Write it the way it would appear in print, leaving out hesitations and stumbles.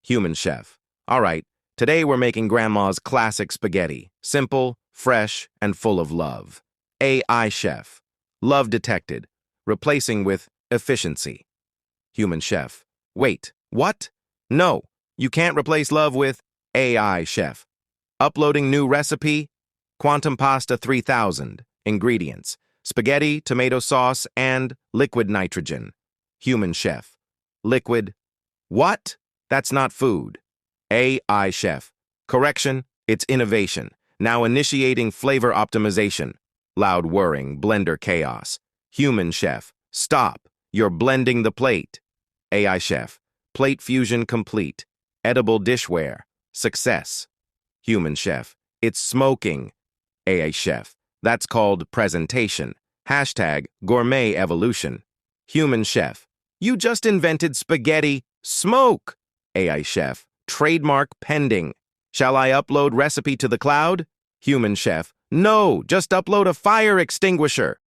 Human chef. All right, today we're making Grandma's classic spaghetti. Simple, fresh, and full of love. AI chef. Love detected. Replacing with efficiency. Human chef. Wait, what? No, you can't replace love with AI chef. Uploading new recipe. Quantum pasta 3000. Ingredients: spaghetti, tomato sauce, and liquid nitrogen. Human chef. Liquid. What? That's not food. AI chef. Correction, it's innovation. Now initiating flavor optimization. Loud whirring, blender chaos. Human chef. Stop. You're blending the plate. AI chef. Plate fusion complete. Edible dishware. Success. Human chef. It's smoking. AI chef. That's called presentation. Hashtag gourmet evolution. Human chef. You just invented spaghetti. Smoke. AI chef. Trademark pending. Shall I upload recipe to the cloud? Human chef. No, just upload a fire extinguisher.